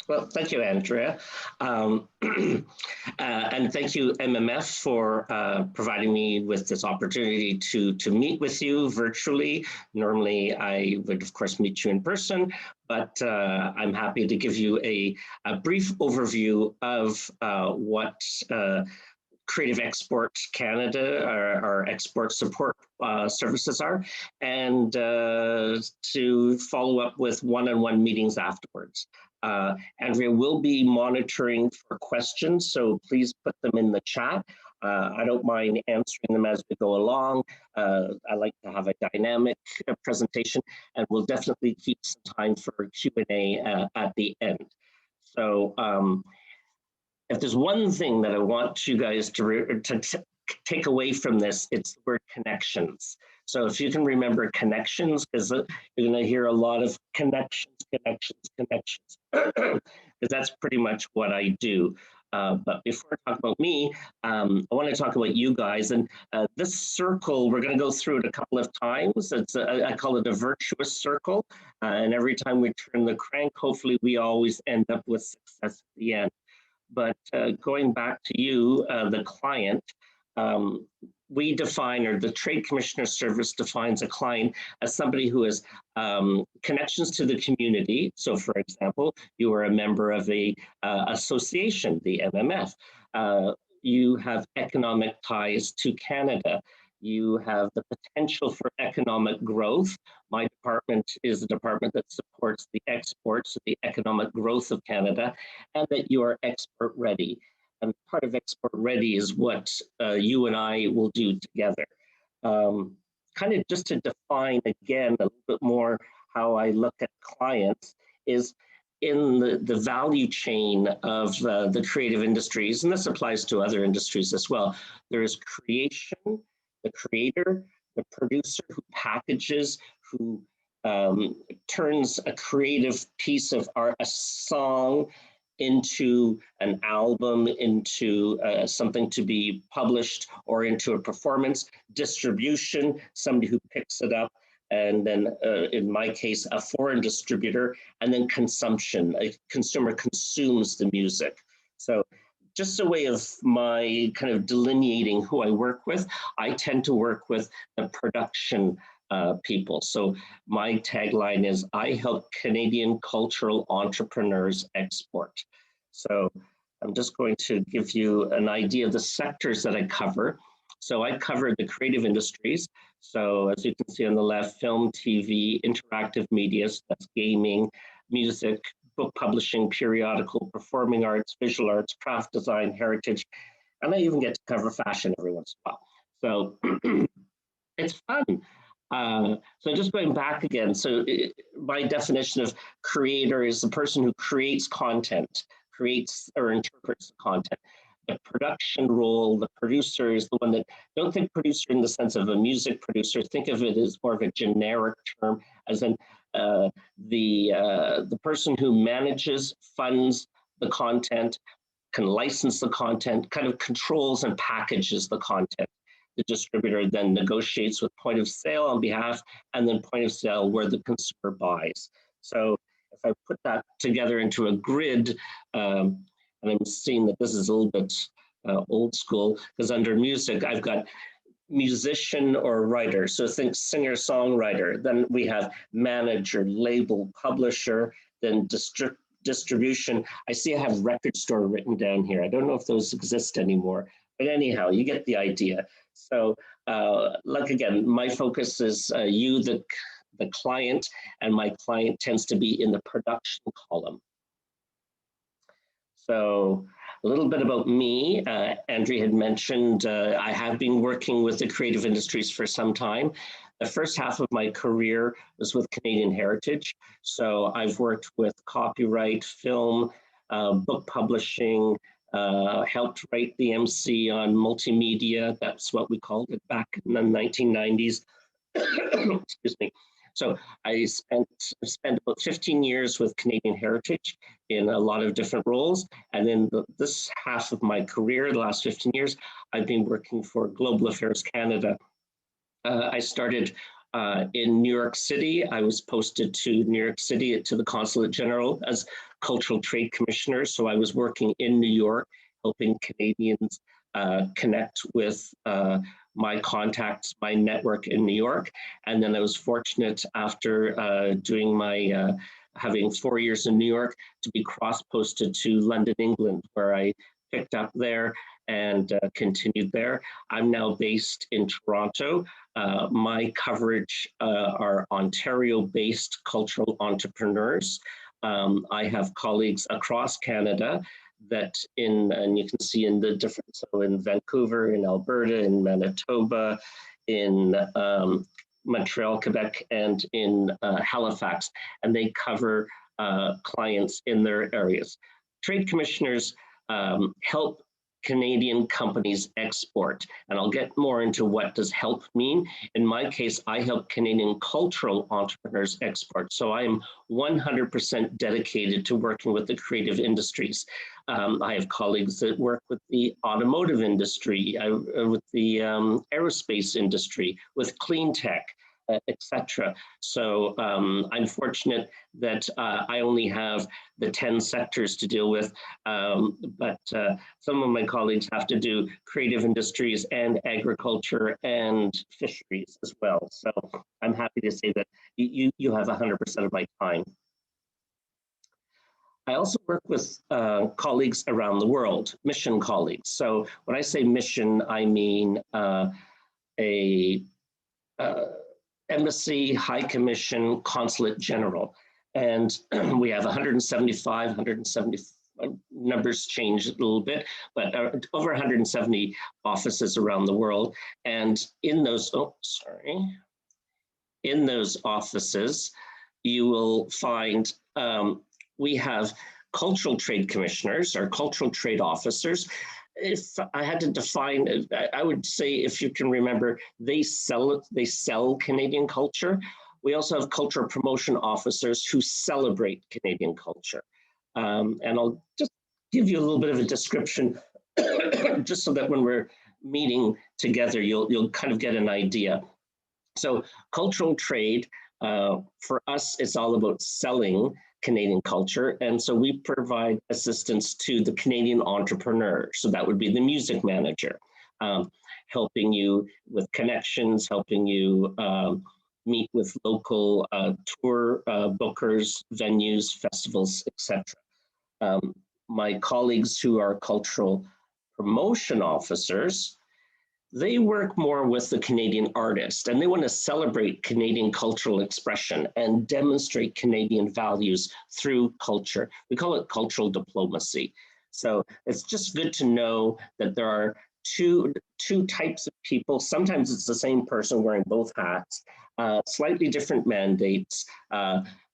Well, thank you, Andrea. And thank you, MMF, for providing me with this opportunity to meet with you virtually. Normally, I would, of course, meet you in person, but I'm happy to give you a brief overview of what Creative Export Canada, our export support services are, and to follow up with one-on-one meetings afterwards. Andrea will be monitoring for questions, so please put them in the chat. I don't mind answering them as we go along. I like to have a dynamic presentation, and we'll definitely keep some time for Q&A at the end. So if there's one thing that I want you guys to take away from this, it's the word connections. So if you can remember connections, because you're going to hear a lot of connections, because that's pretty much what I do. But before I talk about me, I want to talk about you guys. And this circle, we're going to go through it a couple of times. I call it a virtuous circle. And every time we turn the crank, hopefully we always end up with success at the end. But going back to you, the client, we define, or the Trade Commissioner Service defines a client as somebody who has connections to the community. So for example, you are a member of a association, the MMF. You have economic ties to Canada. You have the potential for economic growth. My department is a department that supports the exports, the economic growth of Canada, and that you are export ready. And part of export ready is what you and I will do together. Kind of just to define again a little bit more how I look at clients is in the value chain of the creative industries, and this applies to other industries as well. There is creation, the creator, the producer who packages, who turns a creative piece of art, a song, into an album, into something to be published, or into a performance. Distribution, somebody who picks it up, and then in my case, a foreign distributor, and then consumption, a consumer consumes the music. So just a way of my kind of delineating who I work with, I tend to work with the production people. So my tagline is, I help Canadian cultural entrepreneurs export. So I'm just going to give you an idea of the sectors that I cover. So I cover the creative industries. So as you can see on the left, film, TV, interactive media, that's gaming, music, book publishing, periodical, performing arts, visual arts, craft design, heritage, and I even get to cover fashion every once in a while. So it's fun. So just going back again, so my definition of creator is the person who creates content, creates or interprets the content. The production role, the producer is the one that, don't think producer in the sense of a music producer, think of it as more of a generic term, as in the person who manages, funds the content, can license the content, kind of controls and packages the content. The distributor then negotiates with point of sale on behalf, and then point of sale where the consumer buys. So if I put that together into a grid, and I'm seeing that this is a little bit old school, because under music, I've got musician or writer. So think singer-songwriter. Then we have manager, label, publisher, then distribution. I see I have record store written down here. I don't know if those exist anymore, but anyhow, you get the idea. So like again, my focus is you, the client, and my client tends to be in the production column. So a little bit about me. Andrea had mentioned I have been working with the creative industries for some time. The first half of my career was with Canadian Heritage. So I've worked with copyright, film, book publishing, helped write the MC on multimedia. That's what we called it back in the 1990s. Excuse me. So I spent about 15 years with Canadian Heritage in a lot of different roles. And then this half of my career, the last 15 years, I've been working for Global Affairs Canada. I started In New York City, I was posted to New York City to the Consulate General as Cultural Trade Commissioner. So I was working in New York, helping Canadians connect with my contacts, my network in New York. And then I was fortunate after doing my, having 4 years in New York, to be cross-posted to London, England, where I picked up there and continued there. I'm now based in Toronto. My coverage are Ontario-based cultural entrepreneurs. I have colleagues across Canada that and you can see in the different, so in Vancouver, in Alberta, in Manitoba, in Montreal, Quebec, and in Halifax, and they cover clients in their areas. Trade commissioners help Canadian companies export, and I'll get more into what does help mean. In my case, I help Canadian cultural entrepreneurs export, so I am 100% dedicated to working with the creative industries. I have colleagues that work with the automotive industry, with the aerospace industry, with clean tech, etc. So I'm fortunate that I only have the 10 sectors to deal with, but some of my colleagues have to do creative industries and agriculture and fisheries as well. So I'm happy to say that you have 100% of my time. I also work with colleagues around the world, mission colleagues. So when I say mission, I mean embassy, high commission, consulate general. And we have 170, numbers change a little bit, but over 170 offices around the world. And in those, in those offices, you will find we have cultural trade commissioners or cultural trade officers. If I had to define, I would say, if you can remember, they sell Canadian culture. We also have cultural promotion officers who celebrate Canadian culture. And I'll just give you a little bit of a description, just so that when we're meeting together, you'll kind of get an idea. So cultural trade, for us, it's all about selling Canadian culture. And so we provide assistance to the Canadian entrepreneur. So that would be the music manager, helping you with connections, helping you meet with local tour bookers, venues, festivals, etc. My colleagues who are cultural promotion officers, they work more with the Canadian artist, and they want to celebrate Canadian cultural expression and demonstrate Canadian values through culture. We call it cultural diplomacy. So it's just good to know that there are two types of people. Sometimes it's the same person wearing both hats, slightly different mandates.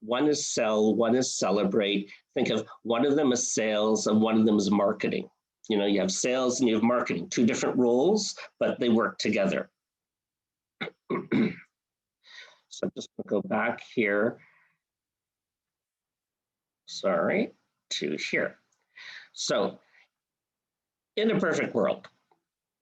One is sell, one is celebrate. Think of one of them as sales and one of them as marketing. You know, you have sales and you have marketing, two different roles, but they work together. So I'm just going to go back here. Sorry, to here. So in a perfect world,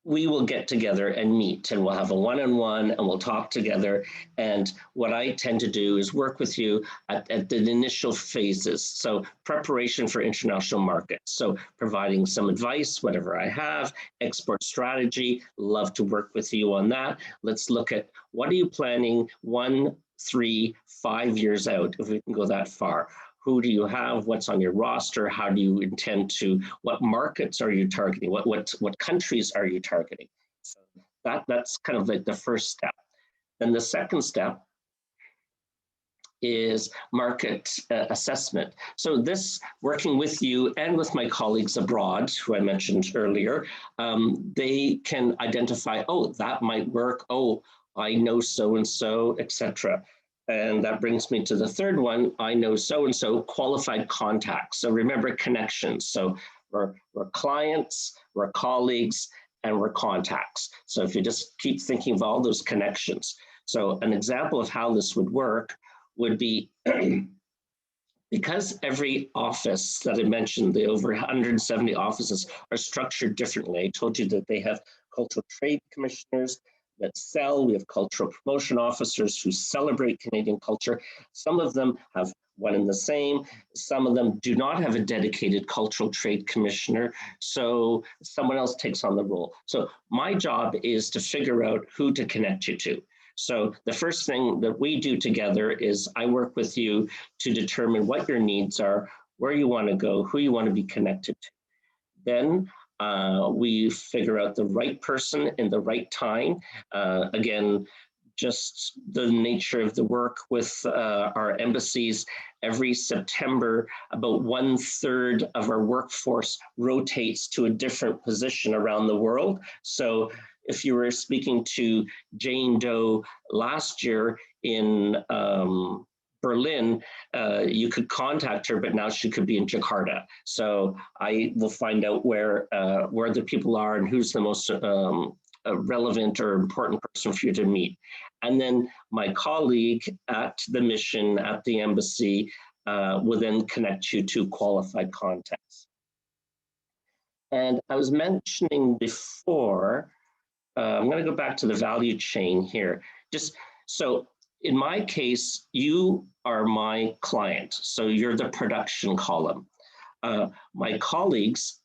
we will get together and meet, and we'll have a one-on-one and we'll talk together. And what I tend to do is work with you at the initial phases. So preparation for international markets. So providing some advice, whatever I have, export strategy, love to work with you on that. Let's look at what are you planning 1, 3, 5 years out, if we can go that far. Who do you have? What's on your roster? How do you intend to, what markets are you targeting? What countries are you targeting? So that's kind of like the first step. Then the second step is market assessment. So this, working with you and with my colleagues abroad, who I mentioned earlier, they can identify, oh, that might work. Oh, I know so-and-so, etc. And that brings me to the third one. I know so-and-so, qualified contacts. So remember, connections. So we're clients, we're colleagues, and we're contacts. So if you just keep thinking of all those connections. So an example of how this would work would be, because every office that I mentioned, the over 170 offices are structured differently. I told you that they have cultural trade commissioners, that sell. We have cultural promotion officers who celebrate Canadian culture. Some of them have one and the same. Some of them do not have a dedicated cultural trade commissioner, so someone else takes on the role. So my job is to figure out who to connect you to. So the first thing that we do together is I work with you to determine what your needs are, where you want to go, who you want to be connected to. Then we figure out the right person in the right time. Again, just the nature of the work with our embassies. Every September, about 1/3 of our workforce rotates to a different position around the world. So if you were speaking to Jane Doe last year in Berlin, you could contact her, but now she could be in Jakarta. So I will find out where the people are and who's the most relevant or important person for you to meet. And then my colleague at the mission, at the embassy, will then connect you to qualified contacts. And I was mentioning before, I'm going to go back to the value chain here. Just so in my case, you are my client, so you're the production column. My colleagues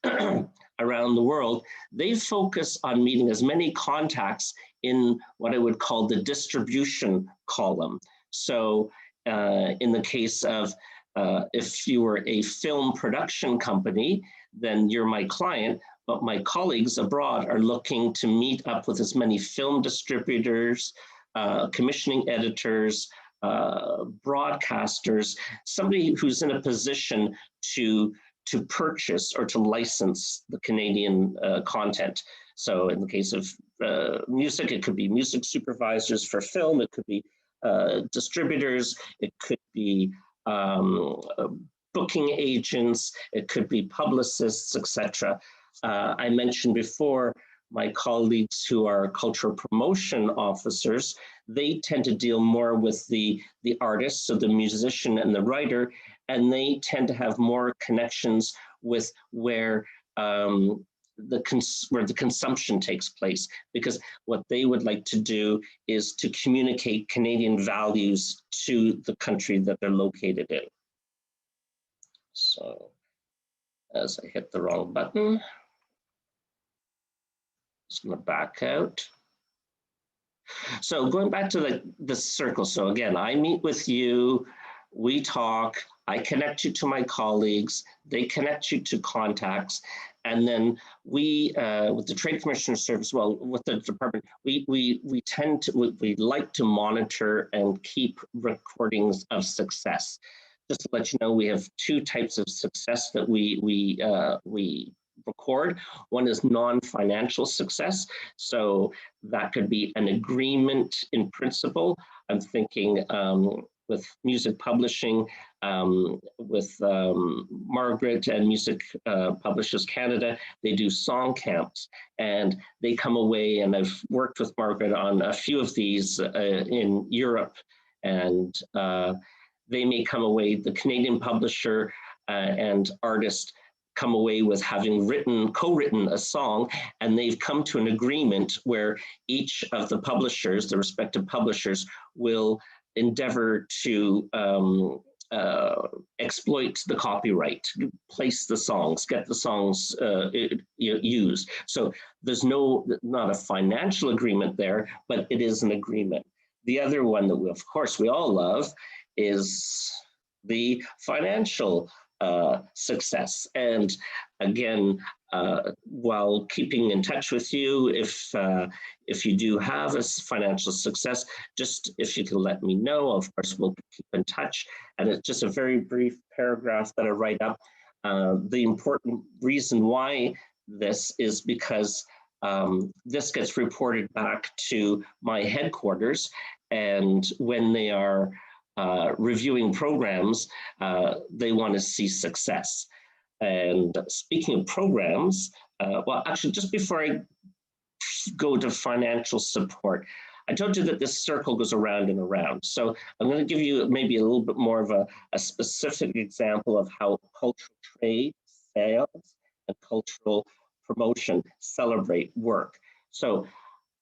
around the world, they focus on meeting as many contacts in what I would call the distribution column. So in the case of if you were a film production company, then you're my client, but my colleagues abroad are looking to meet up with as many film distributors, commissioning editors, broadcasters, somebody who's in a position to purchase or to license the Canadian content. So in the case of music, it could be music supervisors for film, it could be distributors, it could be booking agents, it could be publicists, etc. I mentioned before, my colleagues who are cultural promotion officers, they tend to deal more with the artist, so the musician and the writer, and they tend to have more connections with where the consumption takes place, because what they would like to do is to communicate Canadian values to the country that they're located in. So as I hit the wrong button, just going to back out. So going back to the circle. So again, I meet with you, we talk, I connect you to my colleagues, they connect you to contacts, and then we, with the Trade Commissioner Service, well, with the department, we like to monitor and keep recordings of success. Just to let you know, we have two types of success that we record. One is non-financial success. So that could be an agreement in principle. I'm thinking with music publishing, with Margaret and Music Publishers Canada, they do song camps, and they come away, and I've worked with Margaret on a few of these in Europe, and they may come away, the Canadian publisher and artist come away with having co-written a song, and they've come to an agreement where each of the publishers, the respective publishers, will endeavor to exploit the copyright, place the songs, get the songs used. So there's not a financial agreement there, but it is an agreement. The other one that of course we all love is the financial success. And again, while keeping in touch with you, if you do have a financial success, just if you can let me know, of course, we'll keep in touch. And it's just a very brief paragraph that I write up. The important reason why this is because this gets reported back to my headquarters, and when they are reviewing programs, they want to see success. And speaking of programs, well, actually, just before I go to financial support, I told you that this circle goes around and around. So I'm going to give you maybe a little bit more of a specific example of how cultural trade, sales, and cultural promotion celebrate work. So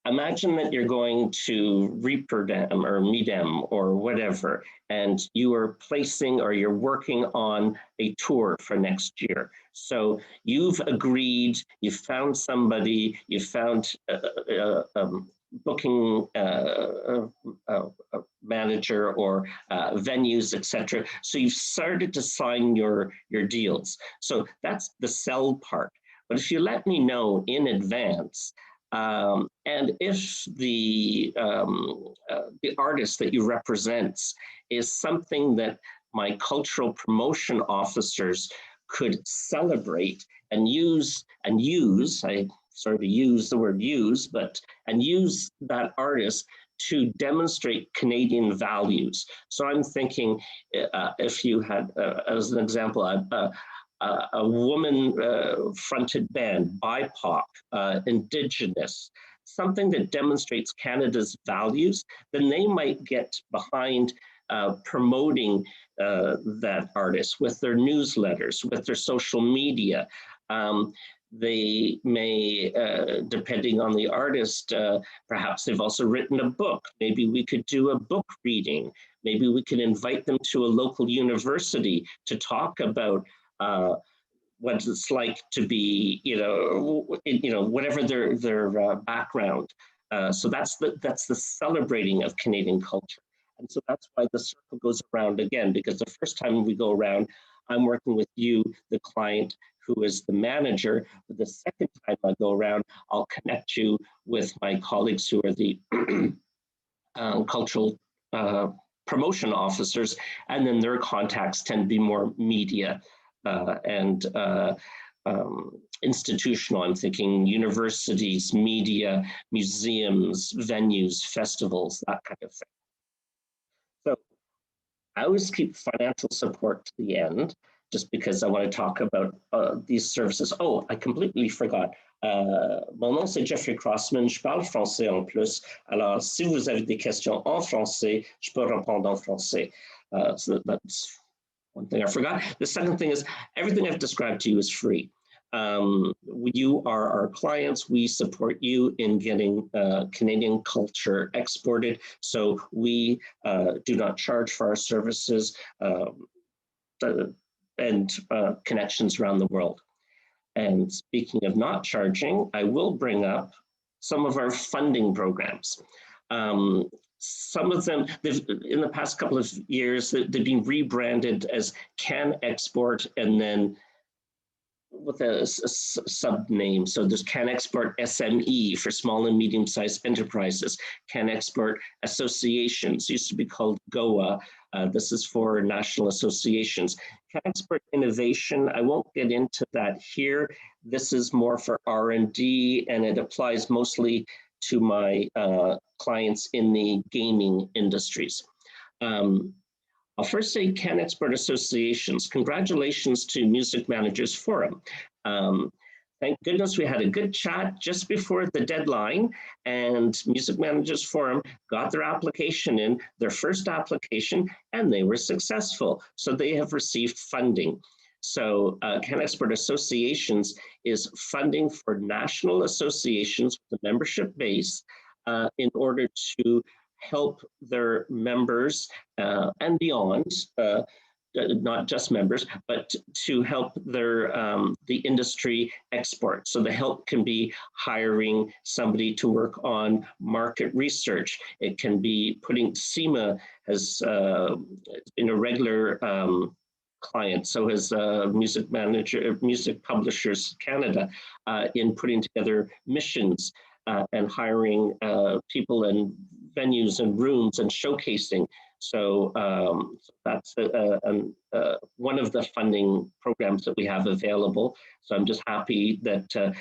imagine that you're going to Reaperdam or Medem or whatever, and you are placing or you're working on a tour for next year. So you've agreed, you found somebody, you found booking manager or venues, etc. So you've started to sign your deals. So that's the sell part. But if you let me know in advance, and if the artist that you represent is something that my cultural promotion officers could celebrate and use, I sort of use the word use, and use that artist to demonstrate Canadian values. So I'm thinking if you had, as an example, a woman-fronted band, BIPOC, Indigenous, something that demonstrates Canada's values, then they might get behind promoting that artist with their newsletters, with their social media. They may, depending on the artist, perhaps they've also written a book. Maybe we could do a book reading. Maybe we could invite them to a local university to talk about what it's like to be, whatever their background. So that's the celebrating of Canadian culture. And so that's why the circle goes around again, because the first time we go around, I'm working with you, the client, who is the manager. But the second time I go around, I'll connect you with my colleagues who are the cultural promotion officers, and then their contacts tend to be more media and institutional. I'm thinking universities, media, museums, venues, festivals, that kind of thing. So I always keep financial support to the end, just because I want to talk about these services. Oh, I completely forgot. Mon nom c'est Jeffrey Crossman, je parle français en plus. Alors, si vous avez des questions en français, je peux répondre en français. So that's one thing I forgot. The second thing is everything I've described to you is free. You are our clients. We support you in getting Canadian culture exported. So we do not charge for our services and connections around the world. And speaking of not charging, I will bring up some of our funding programs. Some of them, in the past couple of years, they've been rebranded as CanExport and then with a sub-name. So there's CanExport SME for small and medium-sized enterprises, CanExport Associations, used to be called GOA. This is for national associations. CanExport Innovation, I won't get into that here. This is more for R&D, and it applies mostly to my clients in the gaming industries. I'll first say CanExport Associations. Congratulations to Music Managers Forum. Thank goodness we had a good chat just before the deadline, and Music Managers Forum got their application in, their first application, and they were successful. So they have received funding. So CanExport Associations is funding for national associations with a membership base in order to help their members and beyond, not just members, but to help their the industry export. So the help can be hiring somebody to work on market research. It can be putting SEMA has been a regular client, so has Music Publishers Canada in putting together missions and hiring people and venues and rooms and showcasing. So that's one of the funding programs that we have available. So I'm just happy that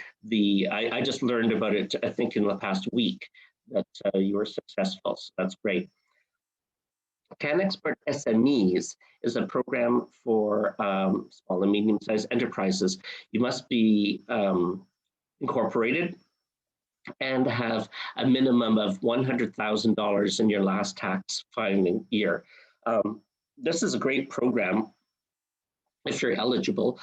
I just learned about it, I think, in the past week, that you were successful. So that's great. CanExport SMEs is a program for small and medium-sized enterprises. You must be incorporated and have a minimum of $100,000 in your last tax filing year. This is a great program if you're eligible,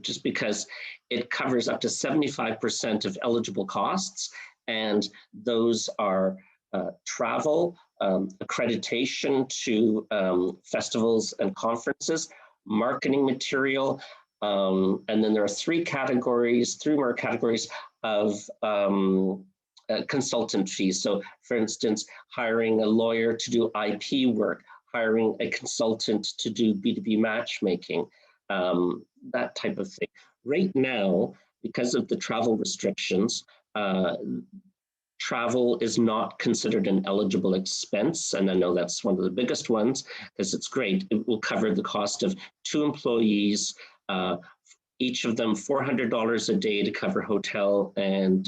just because it covers up to 75% of eligible costs, And those are travel, accreditation to festivals and conferences, marketing material, and then there are three more categories of consultant fees. So for instance, hiring a lawyer to do IP work, hiring a consultant to do B2B matchmaking, that type of thing. Right now, because of the travel restrictions, travel is not considered an eligible expense. And I know that's one of the biggest ones because it's great. It will cover the cost of 2 employees, each of them $400 a day to cover hotel and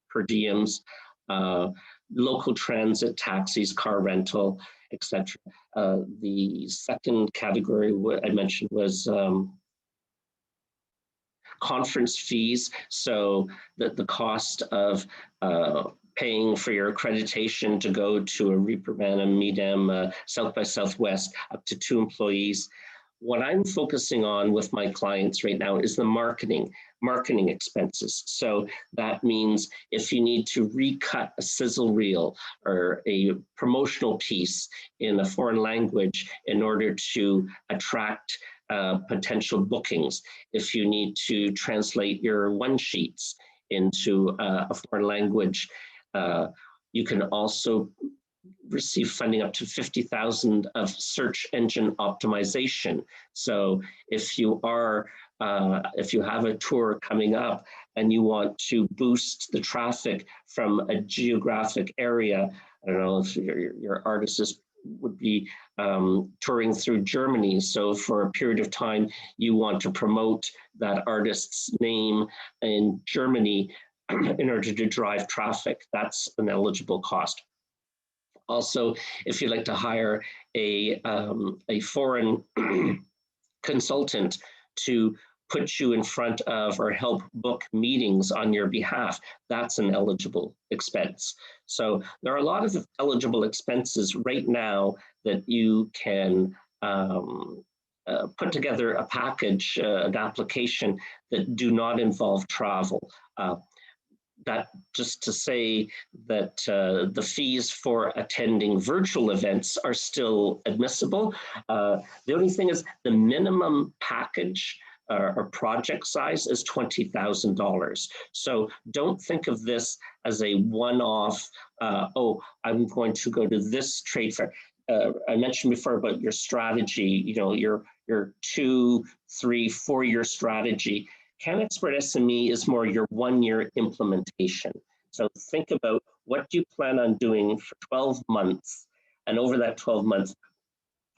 per diems, local transit, taxis, car rental, etc. The second category I mentioned was conference fees. So the cost of paying for your accreditation to go to a Reeperbahn, a MEDEM, South by Southwest, up to 2 employees. What I'm focusing on with my clients right now is the marketing expenses. So that means if you need to recut a sizzle reel or a promotional piece in a foreign language in order to attract potential bookings, if you need to translate your one sheets into a foreign language, you can also receive funding up to 50,000 of search engine optimization. So if you have a tour coming up and you want to boost the traffic from a geographic area, I don't know if your artist would be touring through Germany. So for a period of time, you want to promote that artist's name in Germany in order to drive traffic. That's an eligible cost. Also, if you'd like to hire a foreign consultant to put you in front of or help book meetings on your behalf, that's an eligible expense. So there are a lot of eligible expenses right now that you can put together a package, an application that do not involve travel. That just to say that the fees for attending virtual events are still admissible. The only thing is the minimum package or project size is $20,000. So don't think of this as a one-off, oh, I'm going to go to this trade fair. I mentioned before about your strategy, your 2, 3, 4-year strategy. CanExport SME is more your 1-year implementation. So think about what you plan on doing for 12 months. And over that 12 months,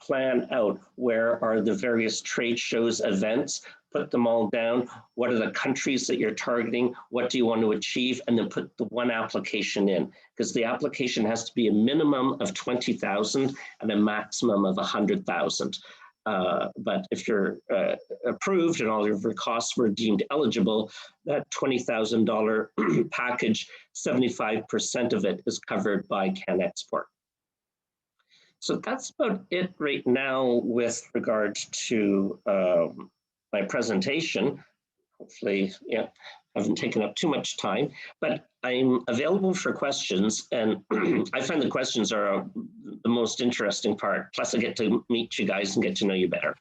plan out where are the various trade shows, events, put them all down. What are the countries that you're targeting? What do you want to achieve? And then put the one application in, because the application has to be a minimum of 20,000 and a maximum of 100,000. But if you're approved and all of your costs were deemed eligible, that $20,000 package, 75% of it is covered by CanExport. So that's about it right now with regard to my presentation. Hopefully, I haven't taken up too much time, but I'm available for questions, and I find the questions are the most interesting part. Plus, I get to meet you guys and get to know you better.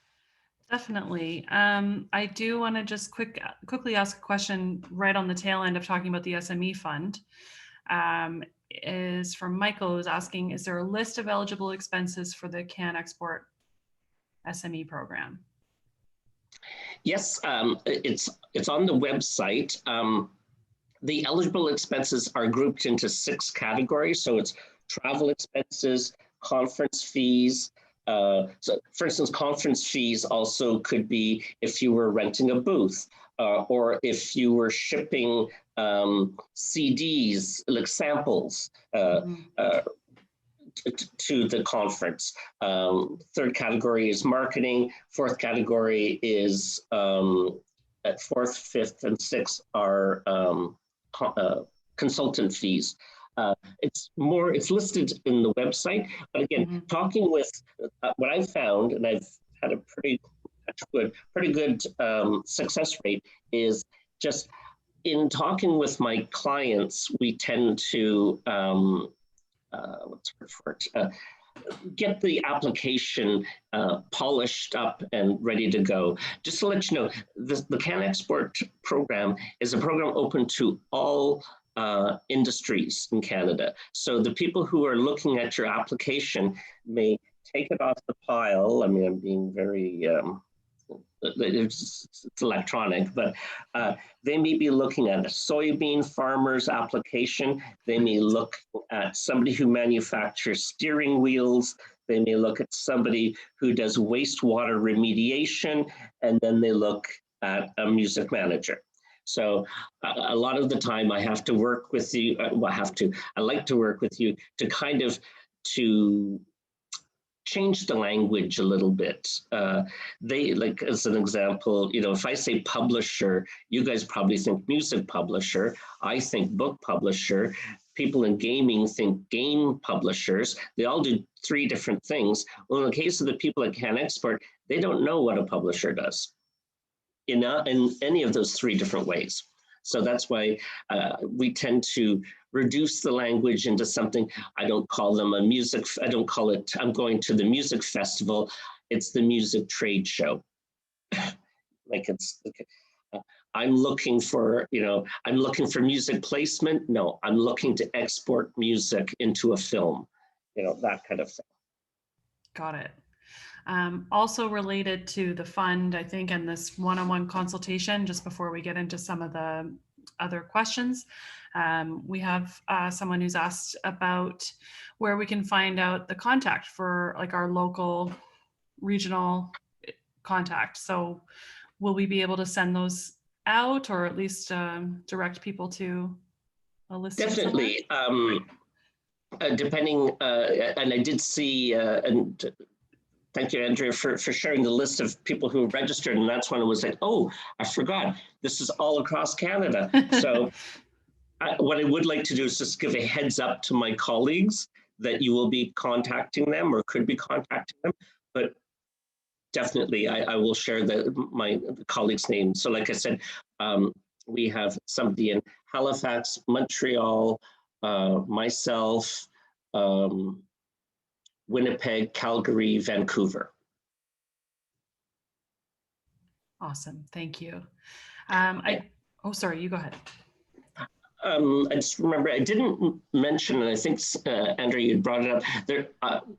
Definitely. I do want to just quickly ask a question right on the tail end of talking about the SME fund. Is from Michael, who's asking, is there a list of eligible expenses for the CanExport SME program? Yes, it's on the website. The eligible expenses are grouped into 6 categories. So it's travel expenses, conference fees. So for instance, conference fees also could be if you were renting a booth or if you were shipping CDs, like samples, to the conference. 3rd category is marketing. 4th category is at 4th, 5th, and 6th are consultant fees. It's listed in the website, but again, talking with what I've found, and I've had a pretty good success rate, is just in talking with my clients, we tend to, what's the word for it? Get the application polished up and ready to go. Just to let you know, the CanExport program is a program open to all industries in Canada. So the people who are looking at your application may take it off the pile. I mean, I'm being very, it's electronic, but they may be looking at a soybean farmer's application. They may look at somebody who manufactures steering wheels. They may look at somebody who does wastewater remediation, and then they look at a music manager. So a lot of the time I have to work with you, I like to work with you to kind of change the language a little bit. They, like, as an example, you know, if I say publisher, you guys probably think music publisher. I think book publisher. People in gaming think game publishers. They all do three different things. Well, in the case of the people at CanExport, they don't know what a publisher does in any of those three different ways. So that's why we tend to reduce the language into something. I don't call them a music, I don't call it, I'm going to the music festival. It's the music trade show. Like it's, I'm looking for, you know, I'm looking for music placement. No, I'm looking to export music into a film, you know, that kind of thing. Got it. Also related to the fund, I think, and this one-on-one consultation, just before we get into some of the other questions, we have someone who's asked about where we can find out the contact for like our local regional contact. So will we be able to send those out, or at least direct people to a list? Definitely. Depending, and I did see, and thank you, Andrea, for sharing the list of people who registered. And that's when it was like, oh, I forgot, this is all across Canada. So what I would like to do is just give a heads up to my colleagues that you will be contacting them or could be contacting them. But definitely, I will share my colleagues' names. So like I said, we have somebody in Halifax, Montreal, myself, Winnipeg, Calgary, Vancouver. Awesome, thank you. Oh, sorry, you go ahead. I just remember, I didn't mention, and I think, Andrea, you brought it up, there,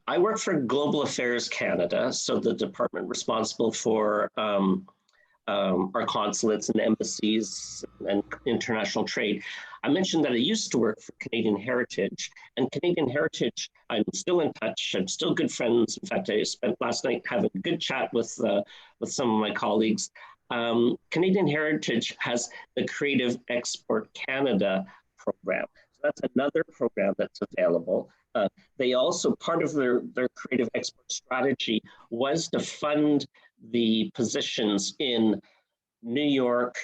I work for Global Affairs Canada, so the department responsible for our consulates and embassies and international trade. I mentioned that I used to work for Canadian Heritage, and Canadian Heritage, I'm still in touch. I'm still good friends. In fact, I spent last night having a good chat with some of my colleagues. Canadian Heritage has the Creative Export Canada program. So that's another program that's available. They also, part of their creative export strategy was to fund the positions in New York,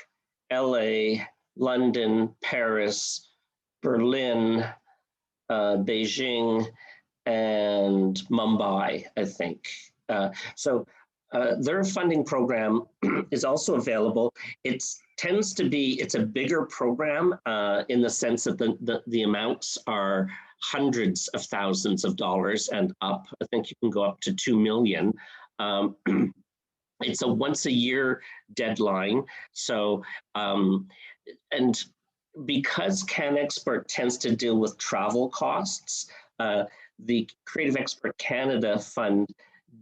LA, London, Paris, Berlin, Beijing, and Mumbai, I think. So their funding program is also available. It's a bigger program in the sense that the amounts are hundreds of thousands of dollars and up. I think you can go up to 2 million. It's a once a year deadline. So, and because CanExport tends to deal with travel costs, the Creative Export Canada Fund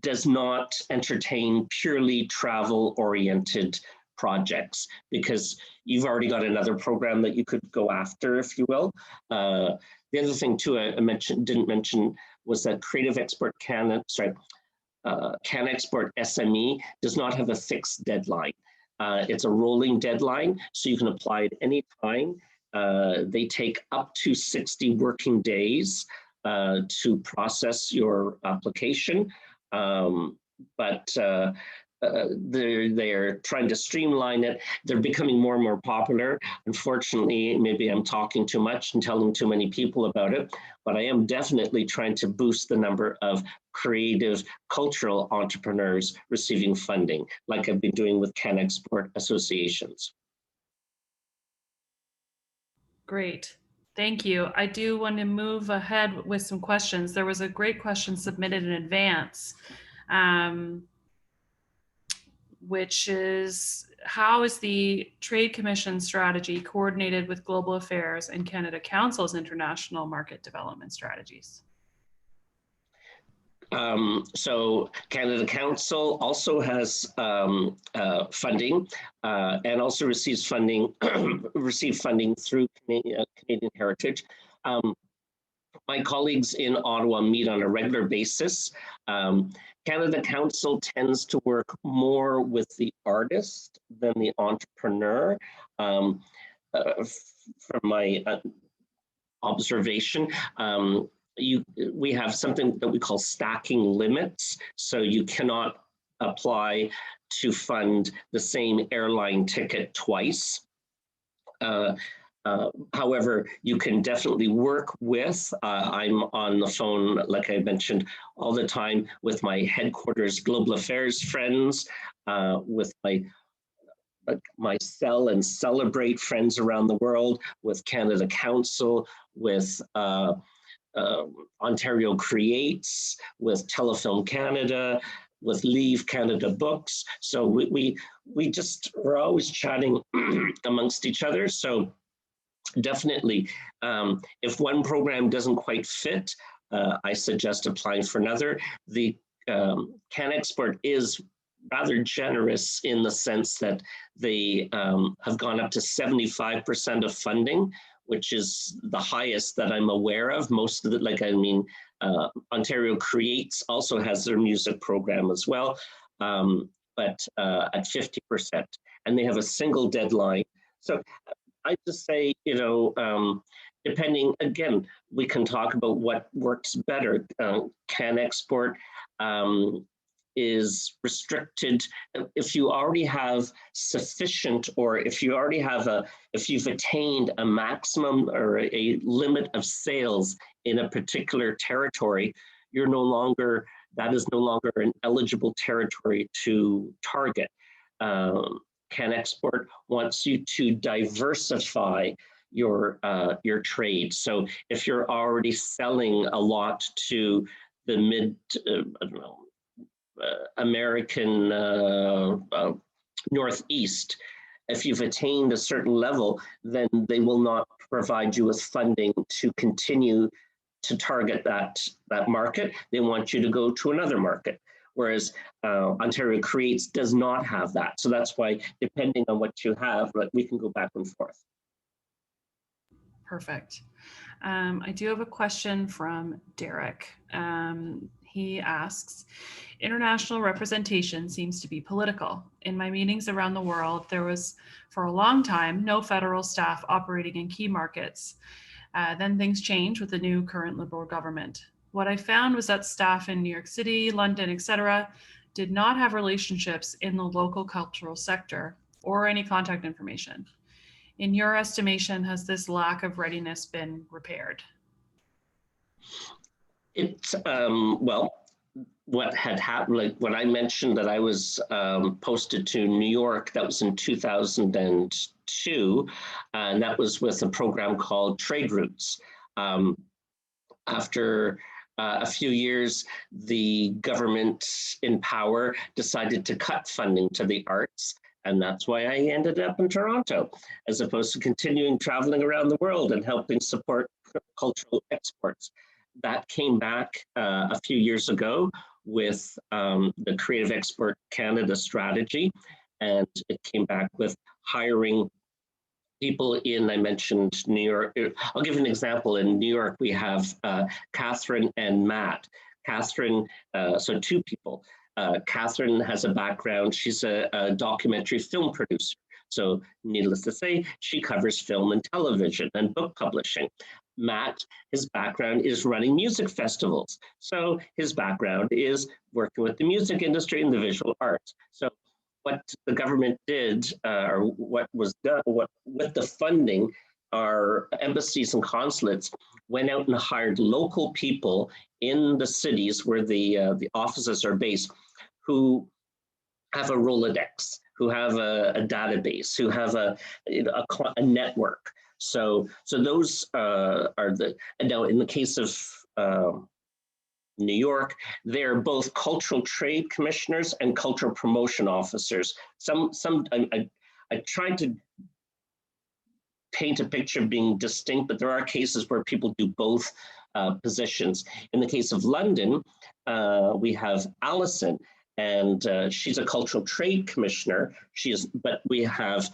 does not entertain purely travel-oriented projects because you've already got another program that you could go after, if you will. The other thing too I didn't mention was that Creative Export Canada, CanExport SME does not have a fixed deadline. It's a rolling deadline, so you can apply at any time. They take up to 60 working days to process your application, but they're trying to streamline it. They're becoming more and more popular. Unfortunately, maybe I'm talking too much and telling too many people about it, but I am definitely trying to boost the number of creative cultural entrepreneurs receiving funding, like I've been doing with CanExport associations. Great. Thank you. I do want to move ahead with some questions. There was a great question submitted in advance, which is, how is the Trade Commission strategy coordinated with Global Affairs and Canada Council's international market development strategies? So Canada Council also has funding and also receives funding, received funding through Canadian Heritage. My colleagues in Ottawa meet on a regular basis. Canada Council tends to work more with the artist than the entrepreneur. From my observation, we have something that we call stacking limits. So you cannot apply to fund the same airline ticket twice. However, you can definitely work with, I'm on the phone, like I mentioned, all the time with my headquarters global affairs friends, with my Sell and Celebrate friends around the world, with Canada Council, with Ontario Creates, with Telefilm Canada, with Leave Canada Books. So we're always chatting amongst each other. So definitely, if one program doesn't quite fit, I suggest applying for another. The CanExport is rather generous in the sense that they have gone up to 75% of funding, which is the highest that I'm aware of. Most of it, Ontario Creates also has their music program as well, but at 50%, and they have a single deadline. So I just say, depending, again, we can talk about what works better. CanExport is restricted. If you already have sufficient, or if you've attained a maximum or a limit of sales in a particular territory, that is no longer an eligible territory to target. CanExport wants you to diversify your trade. So if you're already selling a lot to the American Northeast, if you've attained a certain level, then they will not provide you with funding to continue to target that market. They want you to go to another market. Whereas Ontario Creates does not have that. So that's why, depending on what you have, we can go back and forth. Perfect. I do have a question from Derek. He asks, international representation seems to be political. In my meetings around the world, there was, for a long time, no federal staff operating in key markets. Then things changed with the new current Liberal government. What I found was that staff in New York City, London, etc., did not have relationships in the local cultural sector or any contact information. In your estimation, has this lack of readiness been repaired? It's, well, what had happened, like when I mentioned that I was posted to New York, that was in 2002, and that was with a program called Trade Routes. After a few years, the government in power decided to cut funding to the arts, and that's why I ended up in Toronto, as opposed to continuing traveling around the world and helping support cultural exports. That came back a few years ago with the Creative Export Canada strategy, and it came back with hiring people in, I mentioned New York. I'll give an example. In New York, we have Catherine and Matt. Catherine, so two people. Catherine has a background, she's a documentary film producer. So needless to say, she covers film and television and book publishing. Matt, his background is running music festivals. So his background is working with the music industry and the visual arts. So what the government did, or what was done, with the funding, our embassies and consulates went out and hired local people in the cities where the offices are based, who have a Rolodex, who have a database, who have a network. So those are the, and now in the case of New York, they're both cultural trade commissioners and cultural promotion officers. I tried to paint a picture of being distinct, but there are cases where people do both positions. In the case of London, we have Alison, and she's a cultural trade commissioner. But we have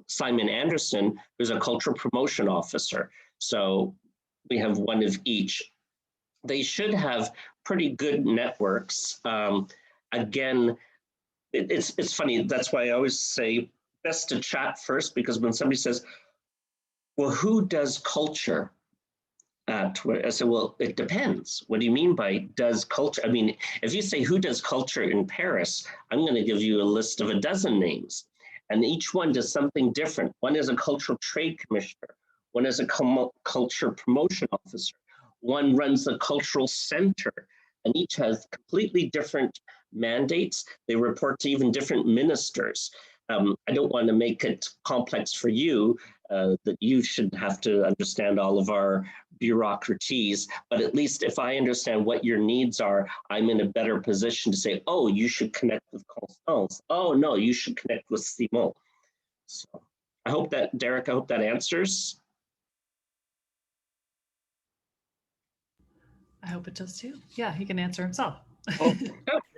Simon Anderson, who's a cultural promotion officer. So we have one of each. They should have pretty good networks. Again, it's funny. That's why I always say best to chat first, because when somebody says, well, who does culture at Twitter? I said, well, it depends. What do you mean by does culture? I mean, if you say who does culture in Paris, I'm going to give you a list of a dozen names. And each one does something different. One is a cultural trade commissioner. One is a culture promotion officer. One runs the cultural center, and each has completely different mandates. They report to even different ministers. I don't want to make it complex for you, that you should have to understand all of our bureaucraties, but at least if I understand what your needs are, I'm in a better position to say, oh, you should connect with Constance. Oh, no, you should connect with Simon. So I hope that, Derek, I hope that answers. I hope it does too. Yeah, he can answer himself. Oh, yeah,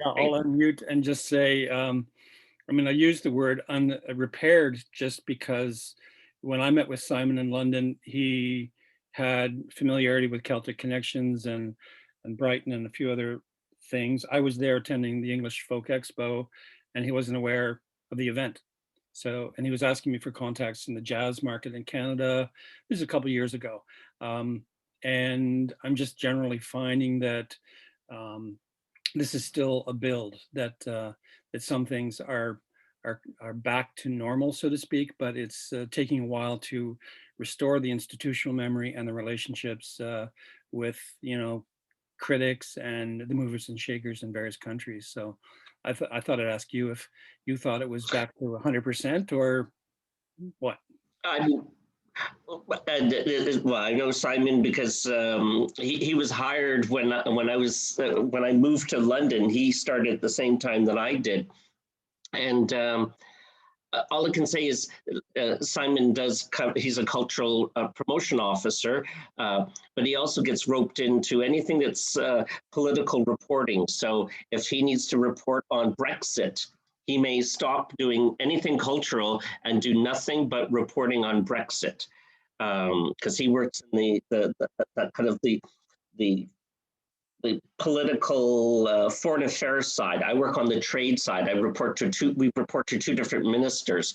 I'll unmute and just say, I mean, I use the word unrepaired just because when I met with Simon in London, he had familiarity with Celtic Connections and Brighton and a few other things. I was there attending the English Folk Expo, and he wasn't aware of the event. So, and he was asking me for contacts in the jazz market in Canada. This is a couple of years ago. And I'm just generally finding that this is still a build, that that some things are back to normal, so to speak, but it's taking a while to restore the institutional memory and the relationships with, you know, critics and the movers and shakers in various countries. So I thought I'd ask you if you thought it was back to 100% or what? Well, I know Simon because he was hired when I moved to London. He started at the same time that I did, and all I can say is Simon he's a cultural promotion officer, but he also gets roped into anything that's political reporting. So if he needs to report on Brexit, he may stop doing anything cultural and do nothing but reporting on Brexit, because he works in the kind of the political foreign affairs side. I work on the trade side. We report to two different ministers.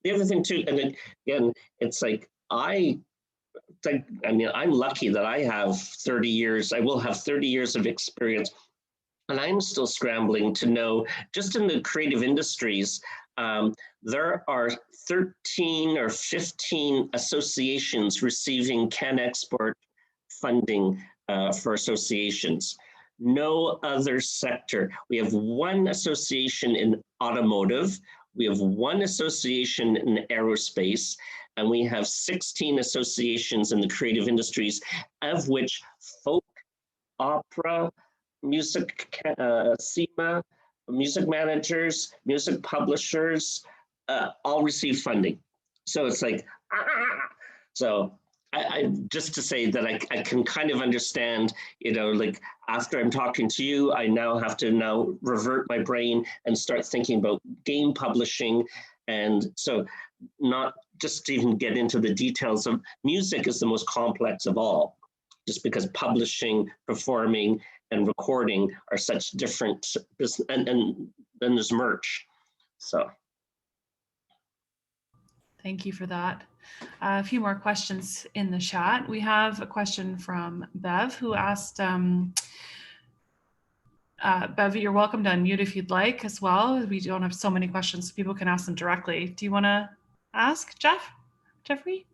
The other thing too, and again, it's like I mean, I'm lucky that I have 30 years. I will have 30 years of experience. And I'm still scrambling to know, just in the creative industries, there are 13 or 15 associations receiving CanExport funding for associations. No other sector. We have one association in automotive, we have one association in aerospace, and we have 16 associations in the creative industries, of which folk, opera, music, SEMA, music managers, music publishers, all receive funding. So it's like, so I just to say that I can kind of understand, you know, like after I'm talking to you, I now have to revert my brain and start thinking about game publishing. And so not just to even get into the details of music is the most complex of all, just because publishing, performing, and recording are such different business, and then there's merch. So. Thank you for that. A few more questions in the chat. We have a question from Bev, who asked, Bev, you're welcome to unmute if you'd like as well. We don't have so many questions, so people can ask them directly. Do you want to ask Jeffrey?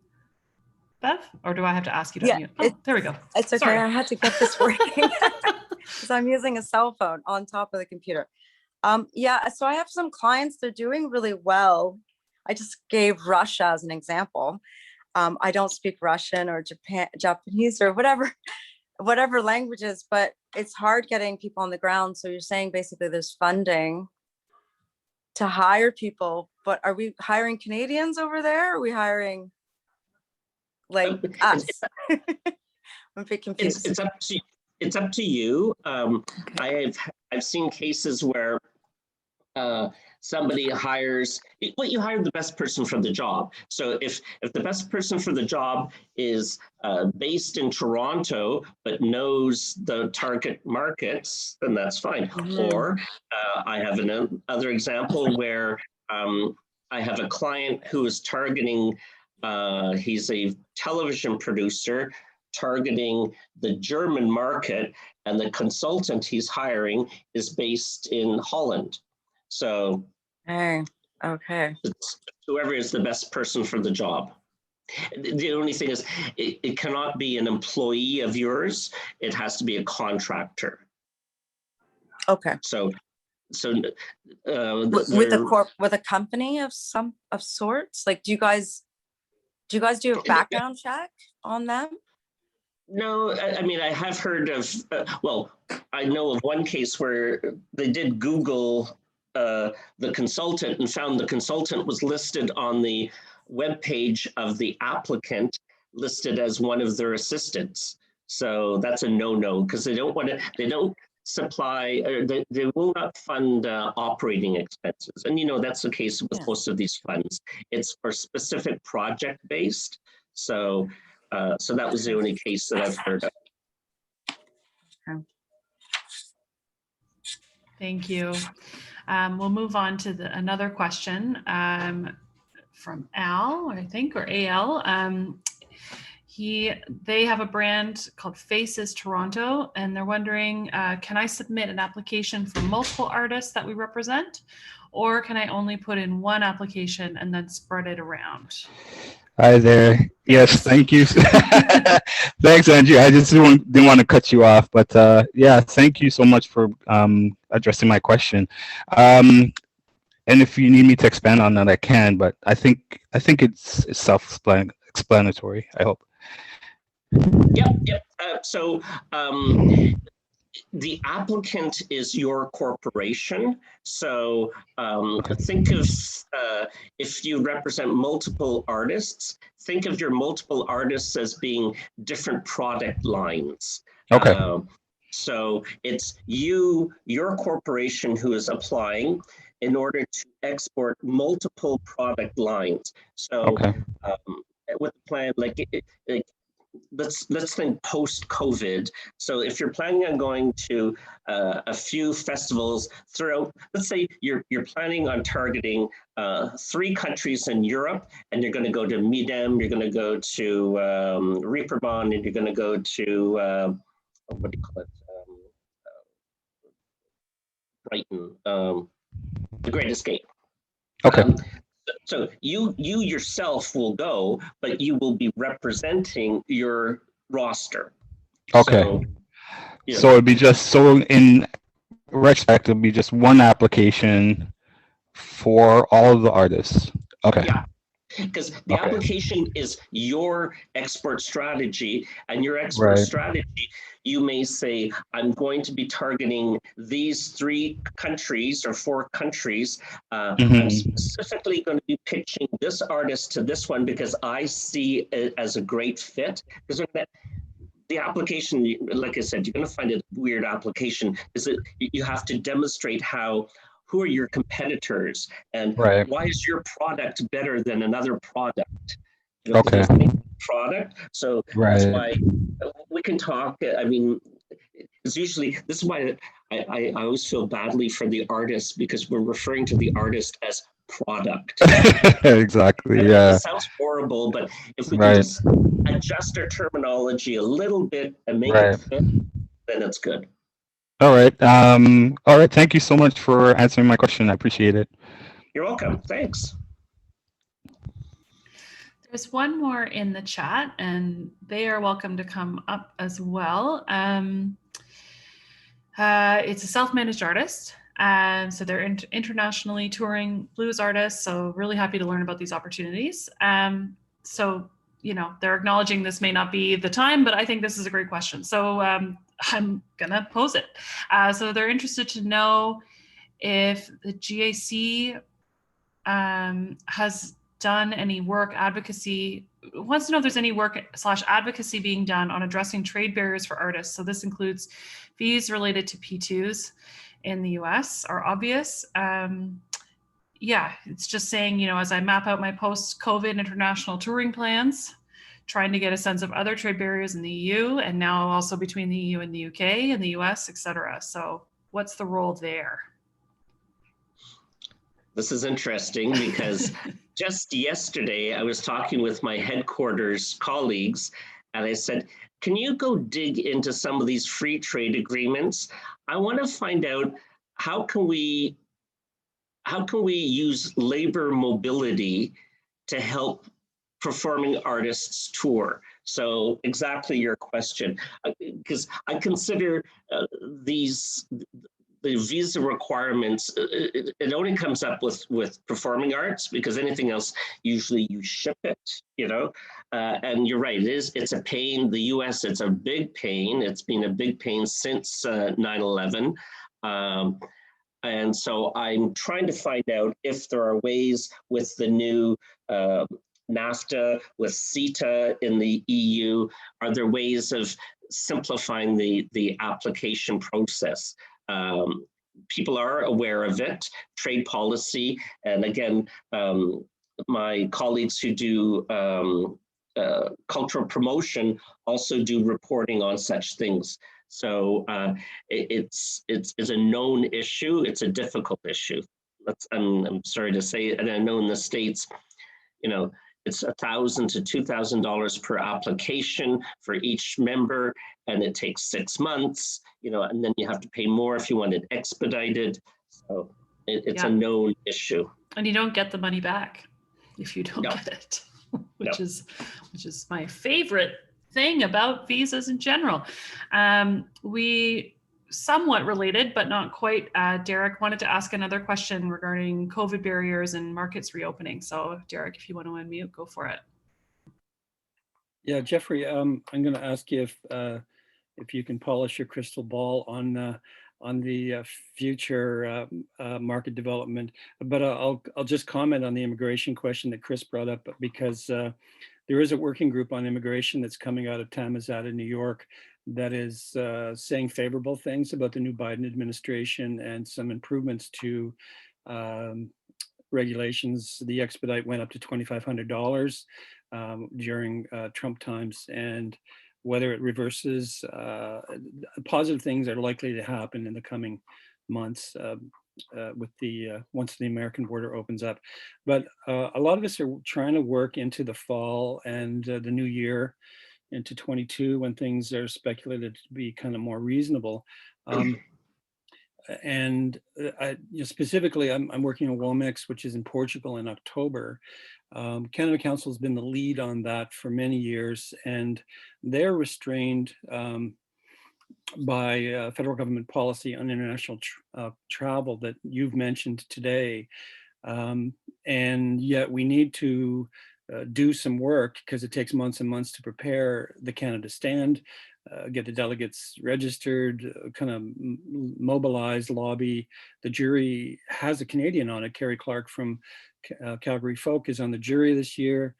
Bev, or do I have to ask you to unmute? Oh, there we go. It's okay. Sorry. I had to get this working because I'm using a cell phone on top of the computer. Yeah, so I have some clients, they're doing really well. I just gave Russia as an example. I don't speak Russian or Japanese or whatever languages, but it's hard getting people on the ground. So you're saying basically there's funding to hire people, but are we hiring Canadians over there? Or are we hiring like us? I'm a bit confused. It's up to you. I've seen cases where somebody hires, well, you hire the best person for the job. So if the best person for the job is based in Toronto, but knows the target markets, then that's fine. Or I have another example where I have a client who is targeting, he's a television producer targeting the German market, and the consultant he's hiring is based in Holland. So okay. It's whoever is the best person for the job. The only thing is it cannot be an employee of yours. It has to be a contractor. Okay. So with a company of sorts, like do you guys do a background check on them? No, I mean, I have heard of, well, I know of one case where they did Google the consultant and found the consultant was listed on the webpage of the applicant, listed as one of their assistants. So that's a no-no, because they don't supply, or they will not fund operating expenses. And that's the case with most of these funds. It's for specific project-based. So that was the only case that I've heard of. Thank you. We'll move on to another question from Al, I think, or AL. They have a brand called Faces Toronto, and they're wondering, can I submit an application for multiple artists that we represent, or can I only put in one application and then spread it around? Hi there. Yes, thank you. Thanks, Andrew. I just didn't want to cut you off, but yeah, thank you so much for addressing my question. And if you need me to expand on that, I can. But I think it's self-explanatory. I hope. Yep. So the applicant is your corporation. So think of, if you represent multiple artists, think of your multiple artists as being different product lines. Okay. So it's your corporation who is applying in order to export multiple product lines. So with the plan, let's think post-COVID. So if you're planning on going to a few festivals throughout, let's say you're planning on targeting 3 countries in Europe, and you're going to go to Midem, you're going to go to Reeperbahn, and you're going to go to what do you call it? Brighton, the Great Escape. Okay. So you yourself will go, but you will be representing your roster. Okay. So it'd be in retrospect, it'll be just one application for all of the artists. Okay. Yeah. Because the application is your export strategy, and your export strategy, you may say, I'm going to be targeting these 3 countries or 4 countries. I'm specifically going to be pitching this artist to this one because I see it as a great fit. Because the application, like I said, you're going to find a weird application, is that you have to demonstrate who are your competitors, and why is your product better than another product? Product. So that's why we can talk. I mean, it's usually, this is why I always feel badly for the artist, because we're referring to the artist as product. Exactly. Yeah. It sounds horrible, but if we can just adjust our terminology a little bit and make it fit, then it's good. All right. All right. Thank you so much for answering my question. I appreciate it. You're welcome. Thanks. There's one more in the chat, and they are welcome to come up as well. It's a self-managed artist, And so they're internationally touring blues artists. So really happy to learn about these opportunities. So, you know, they're acknowledging this may not be the time, but I think this is a great question. So I'm gonna pose it. So they're interested to know if the GAC has done any work advocacy, wants to know if there's any work / advocacy being done on addressing trade barriers for artists. So this includes fees related to P2s in the US are obvious. Yeah, it's just saying, you know, as I map out my post-COVID international touring plans, trying to get a sense of other trade barriers in the EU and now also between the EU and the UK and the US, etc. So what's the role there? This is interesting because just yesterday I was talking with my headquarters colleagues and I said, can you go dig into some of these free trade agreements? I want to find out how can we use labor mobility to help performing artists tour? So exactly your question, because I consider the visa requirements, it only comes up with performing arts, because anything else, usually you ship it, you know? And you're right, it's a pain. The US, it's a big pain. It's been a big pain since 9/11. And so I'm trying to find out if there are ways with the new NAFTA, with CETA in the EU, are there ways of simplifying the application process? People are aware of it, trade policy, and again, my colleagues who do cultural promotion also do reporting on such things. So it's a known issue. It's a difficult issue. I'm sorry to say, and I know in the States, you know, it's $1,000 to $2,000 per application for each member, and it takes 6 months, you know, and then you have to pay more if you want it expedited. So it's a known issue. And you don't get the money back if you don't get it, which is my favorite thing about visas in general. We somewhat related, but not quite. Derek wanted to ask another question regarding COVID barriers and markets reopening. So Derek, if you want to unmute, go for it. Yeah, Jeffrey, I'm going to ask you if you can polish your crystal ball on the future market development. But I'll just comment on the immigration question that Chris brought up, because there is a working group on immigration that's coming out of Tamazada, New York, that is saying favorable things about the new Biden administration and some improvements to regulations. The expedite went up to $2,500 during Trump times, and whether it reverses, positive things are likely to happen in the coming months with once the American border opens up. But a lot of us are trying to work into the fall and the new year, into 22, when things are speculated to be kind of more reasonable. And specifically, I'm working on WOMEX, which is in Portugal in October. Canada Council has been the lead on that for many years, and they're restrained by federal government policy on international travel that you've mentioned today. And yet we need to do some work, because it takes months and months to prepare the Canada stand, get the delegates registered, kind of mobilize, lobby. The jury has a Canadian on it. Carrie Clark from Calgary Folk is on the jury this year.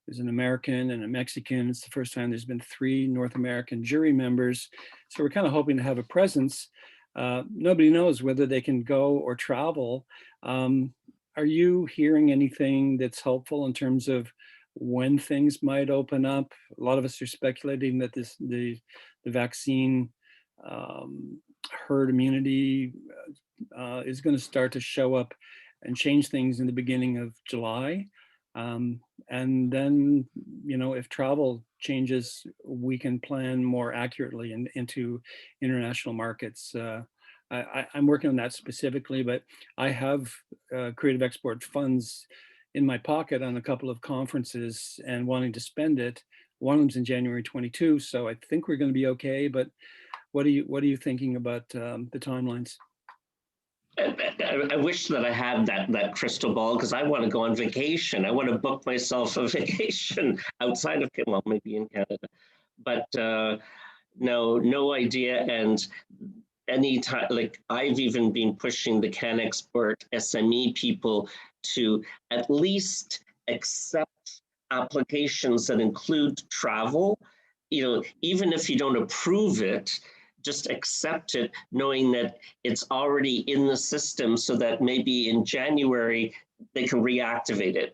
There's an American and a Mexican. It's the first time there's been 3 North American jury members. So we're kind of hoping to have a presence. Nobody knows whether they can go or travel. Are you hearing anything that's helpful in terms of when things might open up? A lot of us are speculating that the vaccine herd immunity is going to start to show up and change things in the beginning of July. And then, you know, if travel changes, we can plan more accurately into international markets. I'm working on that specifically, but I have creative export funds in my pocket on a couple of conferences and wanting to spend it. One of them's in January 22, so I think we're going to be okay. But what are you thinking about the timelines? I wish that I had that crystal ball, because I want to go on vacation. I want to book myself a vacation outside of, well, maybe in Canada, but no idea. And anytime, like I've even been pushing the CanExport SME people to at least accept applications that include travel. Even if you don't approve it, just accept it, knowing that it's already in the system, so that maybe in January they can reactivate it,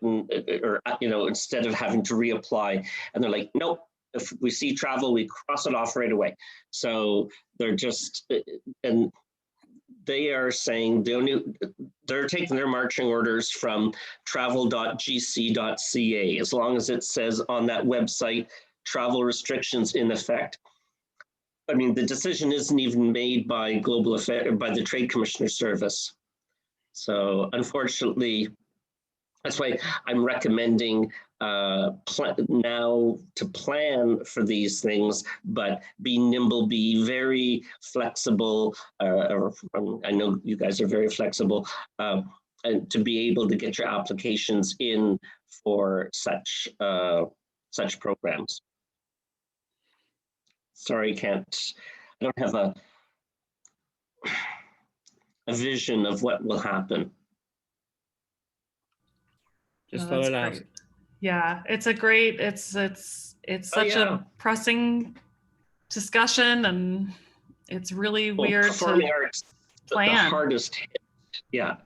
or instead of having to reapply. And they're like, nope, if we see travel, we cross it off right away. So they're just, and they are saying they're taking their marching orders from travel.gc.ca, as long as it says on that website, travel restrictions in effect. I mean, the decision isn't even made by by the Trade Commissioner Service. So unfortunately, that's why I'm recommending now to plan for these things, but be nimble, be very flexible. I know you guys are very flexible, and to be able to get your applications in for such programs. Sorry, I don't have a vision of what will happen. Just No, thought that's I'd ask. great. Yeah, it's such a pressing discussion, and it's really weird Performing to arts, plan. the hardest hit. Yeah.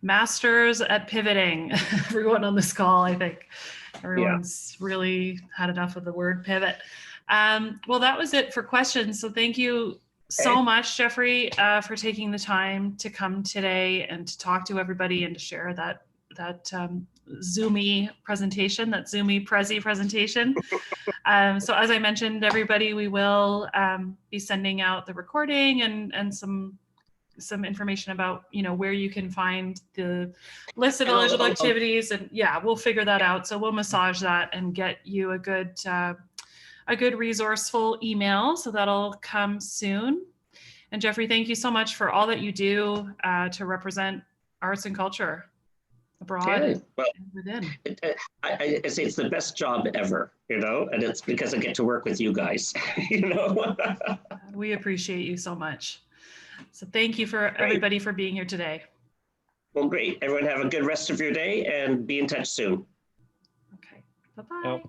Masters at pivoting. Everyone on this call, I think everyone's really had enough of the word pivot. Well, that was it for questions. So thank you so much, Jeffrey, for taking the time to come today and to talk to everybody and to share that Zoomy presentation, that Zoomy Prezi presentation. So as I mentioned, everybody, we will be sending out the recording and some information about where you can find the list of eligible activities, and we'll figure that out. So we'll massage that and get you a good resourceful email. So that'll come soon. And Jeffrey, thank you so much for all that you do to represent arts and culture abroad and within. I say it's the best job ever, and it's because I get to work with you guys. We appreciate you so much. So thank you for everybody for being here today. Well, great. Everyone have a good rest of your day and be in touch soon. Okay. Bye-bye.